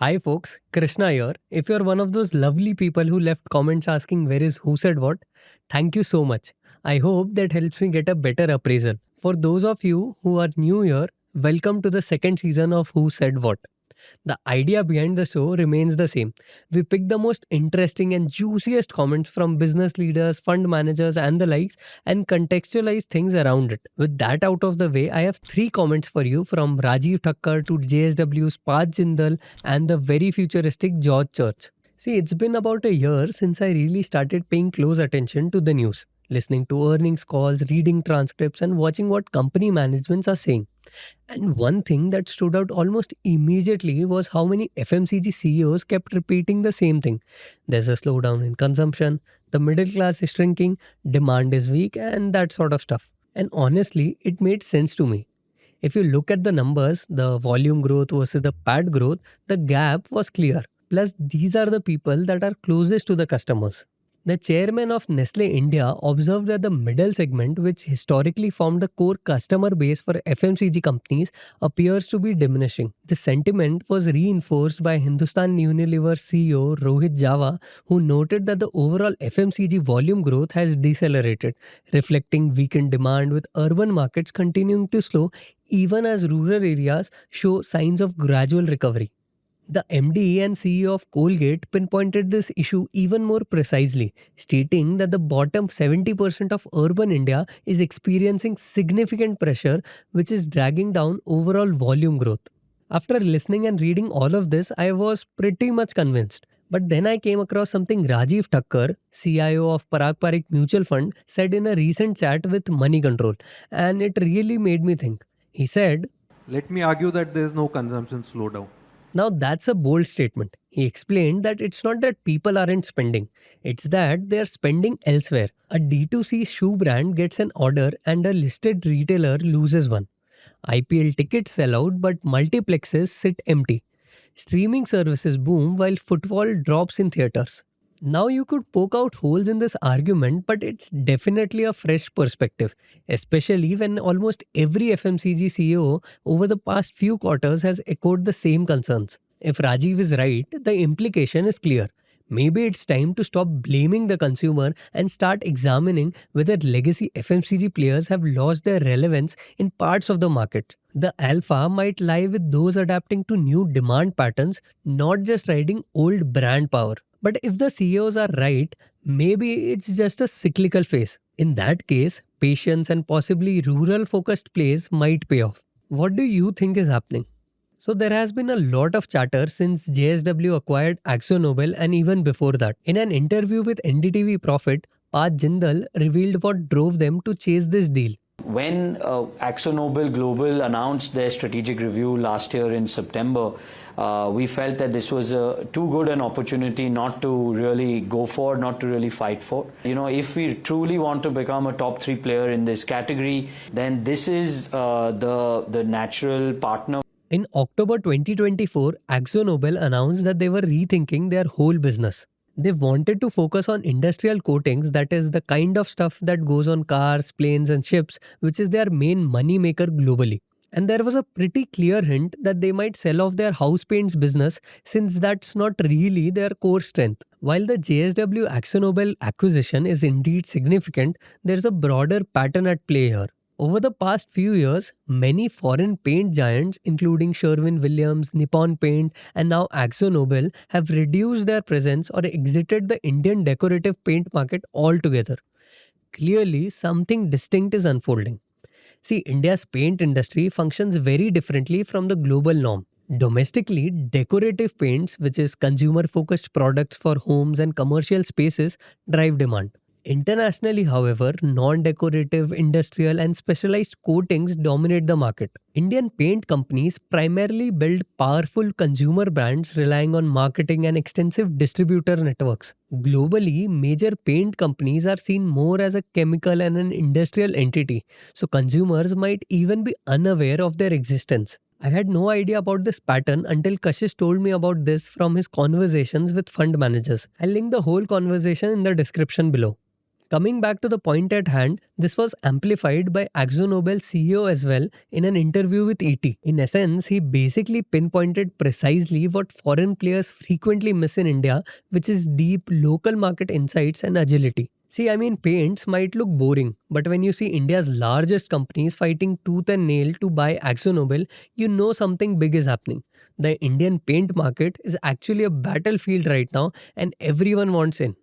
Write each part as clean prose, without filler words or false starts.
Hi folks, Krishna here. If you're one of those lovely people who left comments asking where is who said what, thank you so much. I hope that helps me get a better appraisal. For those of you who are new here, welcome to the second season of Who Said What. The idea behind the show remains the same. We pick the most interesting and juiciest comments from business leaders, fund managers, and the likes and contextualize things around it. With that out of the way, I have three comments for you from Rajeev Thakkar to JSW's Parth Jindal and the very futuristic George Church. See, it's been about a year since I really started paying close attention to the news, listening to earnings calls, reading transcripts, and watching what company managements are saying. And one thing that stood out almost immediately was how many FMCG CEOs kept repeating the same thing. There's a slowdown in consumption, the middle class is shrinking, demand is weak, and that sort of stuff. And honestly, it made sense to me. If you look at the numbers, the volume growth versus the PAT growth, the gap was clear. Plus, these are the people that are closest to the customers. The chairman of Nestle India observed that the middle segment, which historically formed the core customer base for FMCG companies, appears to be diminishing. The sentiment was reinforced by Hindustan Unilever CEO Rohit Java, who noted that the overall FMCG volume growth has decelerated, reflecting weakened demand with urban markets continuing to slow even as rural areas show signs of gradual recovery. The MD and CEO of Colgate pinpointed this issue even more precisely, stating that the bottom 70% of urban India is experiencing significant pressure, which is dragging down overall volume growth. After listening and reading all of this, I was pretty much convinced. But then I came across something Rajeev Thakkar, CIO of Parag Parikh Mutual Fund, said in a recent chat with Money Control, and it really made me think. He said, Let me argue that there is no consumption slowdown. now that's a bold statement. He explained that it's not that people aren't spending, it's that they're spending elsewhere. A D2C shoe brand gets an order and a listed retailer loses one. IPL tickets sell out but multiplexes sit empty. Streaming services boom while footfall drops in theaters. Now you could poke out holes in this argument, but it's definitely a fresh perspective, especially when almost every FMCG CEO over the past few quarters has echoed the same concerns. If Rajiv is right, the implication is clear. Maybe it's time to stop blaming the consumer and start examining whether legacy FMCG players have lost their relevance in parts of the market. The alpha might lie with those adapting to new demand patterns, not just riding old brand power. But if the CEOs are right, maybe it's just a cyclical phase. In that case, patience and possibly rural focused plays might pay off. What do you think is happening? So there has been a lot of chatter since JSW acquired AkzoNobel and even before that. In an interview with NDTV Profit, Parth Jindal revealed what drove them to chase this deal. When AkzoNobel Global announced their strategic review last year in September, we felt that this was too good an opportunity not to really go for, not to really fight for. If we truly want to become a top 3 player in this category, then this is the natural partner. In October 2024, AkzoNobel announced that they were rethinking their whole business. They wanted to focus on industrial coatings, that is the kind of stuff that goes on cars, planes and ships, which is their main money maker globally. And there was a pretty clear hint that they might sell off their house paints business since that's not really their core strength. While the JSW AkzoNobel acquisition is indeed significant, there's a broader pattern at play here. Over the past few years, many foreign paint giants including Sherwin-Williams, Nippon Paint and now AkzoNobel have reduced their presence or exited the Indian decorative paint market altogether. Clearly, something distinct is unfolding. See, India's paint industry functions very differently from the global norm. Domestically, decorative paints, which is consumer-focused products for homes and commercial spaces, drive demand. Internationally, however, non-decorative, industrial and specialized coatings dominate the market. Indian paint companies primarily build powerful consumer brands relying on marketing and extensive distributor networks. Globally, major paint companies are seen more as a chemical and an industrial entity, so consumers might even be unaware of their existence. I had no idea about this pattern until Kashish told me about this from his conversations with fund managers. I'll link the whole conversation in the description below. Coming back to the point at hand, this was amplified by AkzoNobel CEO as well in an interview with ET. In essence, he basically pinpointed precisely what foreign players frequently miss in India, which is deep local market insights and agility. See, I mean, paints might look boring, but when you see India's largest companies fighting tooth and nail to buy AkzoNobel, you know something big is happening. The Indian paint market is actually a battlefield right now, and everyone wants in.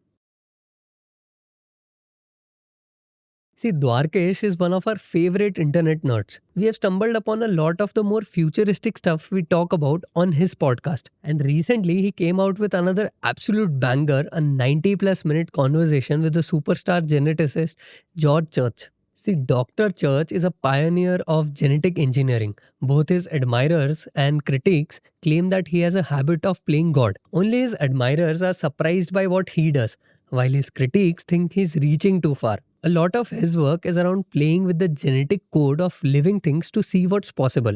See, Dwarkesh is one of our favorite internet nerds. We have stumbled upon a lot of the more futuristic stuff we talk about on his podcast. And recently, he came out with another absolute banger, a 90 plus minute conversation with the superstar geneticist George Church. See, Dr. Church is a pioneer of genetic engineering. Both his admirers and critics claim that he has a habit of playing God. Only his admirers are surprised by what he does, while his critics think he's reaching too far. A lot of his work is around playing with the genetic code of living things to see what's possible.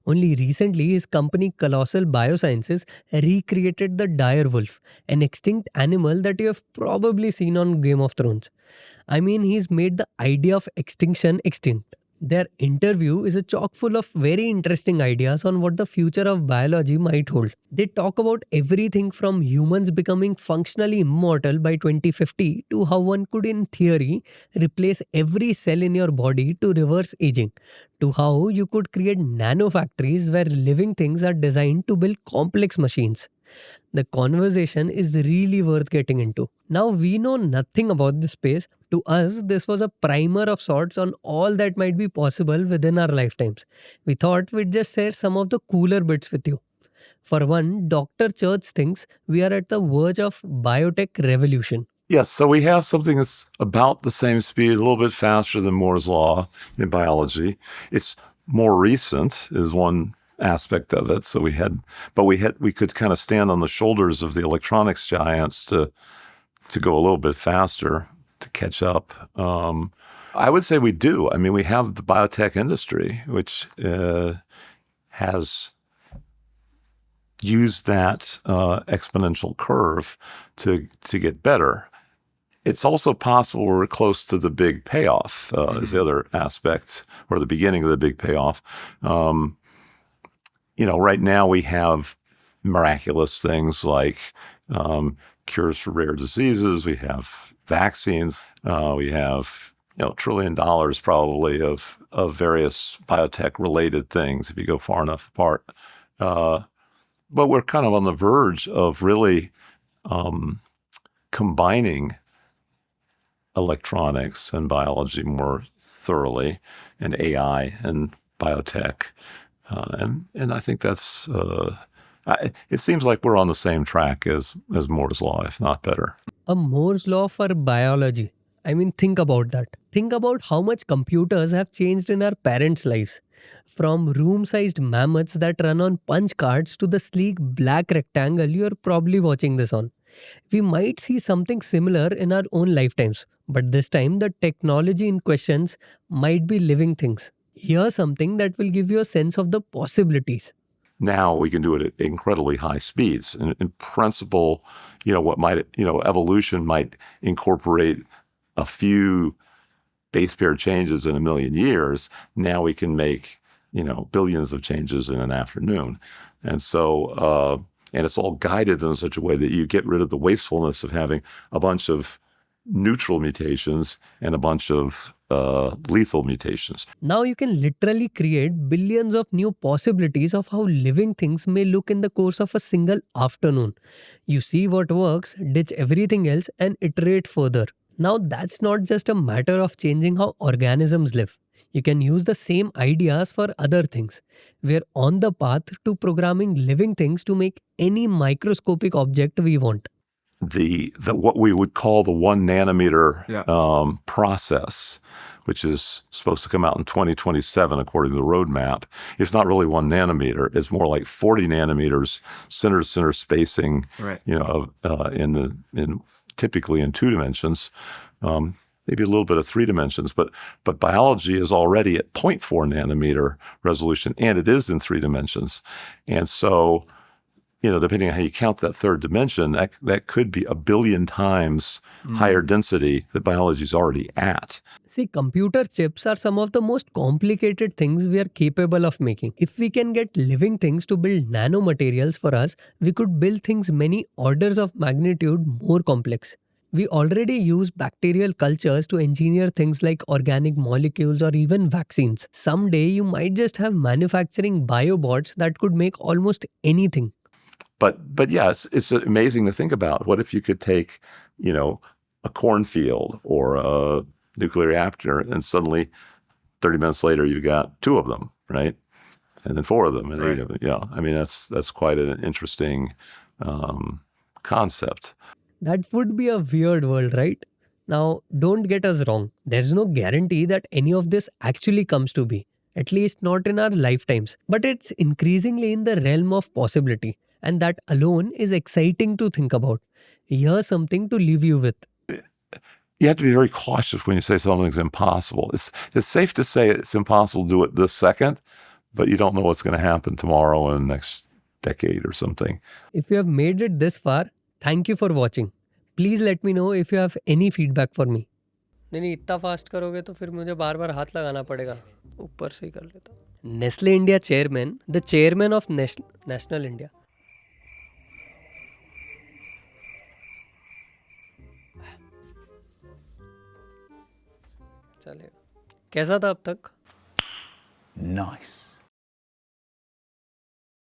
Only recently, his company Colossal Biosciences recreated the dire wolf, an extinct animal that you have probably seen on Game of Thrones. I mean, he's made the idea of extinction extinct. Their interview is a chock full of very interesting ideas on what the future of biology might hold. They talk about everything from humans becoming functionally immortal by 2050 to how one could, in theory, replace every cell in your body to reverse aging, to how you could create nanofactories where living things are designed to build complex machines. The conversation is really worth getting into. Now, we know nothing about this space. To us, this was a primer of sorts on all that might be possible within our lifetimes. We thought we'd just share some of the cooler bits with you. For one, Dr. Church thinks we are at the verge of biotech revolution. Yes, so we have something that's about the same speed, a little bit faster than Moore's Law in biology. It's more recent is one aspect of it. So we could kind of stand on the shoulders of the electronics giants to go a little bit faster, to catch up. I would say we do. I mean, we have the biotech industry, which has used that exponential curve to get better. It's also possible we're close to the big payoff, is the other aspect, or the beginning of the big payoff. Right now we have miraculous things like cures for rare diseases. We have vaccines. We have $1 trillion probably of various biotech-related things if you go far enough apart. But we're kind of on the verge of really combining electronics and biology more thoroughly, and AI and biotech. And I think that's, it seems like we're on the same track as Moore's Law, if not better. A Moore's Law for biology. I mean, think about that. Think about how much computers have changed in our parents' lives. From room-sized mammoths that run on punch cards to the sleek black rectangle you're probably watching this on. We might see something similar in our own lifetimes, but this time the technology in questions might be living things. Here's something that will give you a sense of the possibilities. Now we can do it at incredibly high speeds. In principle, evolution might incorporate a few base pair changes in a million years. Now we can make, billions of changes in an afternoon. And so, and it's all guided in such a way that you get rid of the wastefulness of having a bunch of neutral mutations and a bunch of lethal mutations. Now you can literally create billions of new possibilities of how living things may look in the course of a single afternoon. You see what works, ditch everything else, and iterate further. Now that's not just a matter of changing how organisms live. You can use the same ideas for other things. We're on the path to programming living things to make any microscopic object we want. The what we would call the 1 nanometer process, which is supposed to come out in 2027 according to the roadmap, is not really 1 nanometer. It's more like 40 nanometers center to center spacing. Right. Typically in 2 dimensions, maybe a little bit of 3 dimensions. But biology is already at 0.4 nanometer resolution, and it is in 3 dimensions. And so depending on how you count that third dimension, that could be a billion times higher density that biology is already at. See, computer chips are some of the most complicated things we are capable of making. If we can get living things to build nanomaterials for us, we could build things many orders of magnitude more complex. We already use bacterial cultures to engineer things like organic molecules or even vaccines. Someday you might just have manufacturing biobots that could make almost anything. But yes, it's amazing to think about. What if you could take, a cornfield or a nuclear reactor, and suddenly 30 minutes later you've got 2 of them, right? And then 4 of them, and 8 of them. Yeah, I mean that's quite an interesting concept. That would be a weird world, right? Now, don't get us wrong. There's no guarantee that any of this actually comes to be. At least not in our lifetimes. But it's increasingly in the realm of possibility. And that alone is exciting to think about. Here's something to leave you with. You have to be very cautious when you say something's impossible. It's safe to say it's impossible to do it this second, but you don't know what's going to happen tomorrow or the next decade or something. If you have made it this far, thank you for watching. Please let me know if you have any feedback for me. नहीं इतना fast करोगे तो फिर मुझे बार बार हाथ लगाना पड़ेगा. ऊपर से ही कर लेता हूँ. Nestle India chairman, the chairman of national India. चलेगा. कैसा था अब तक? Nice.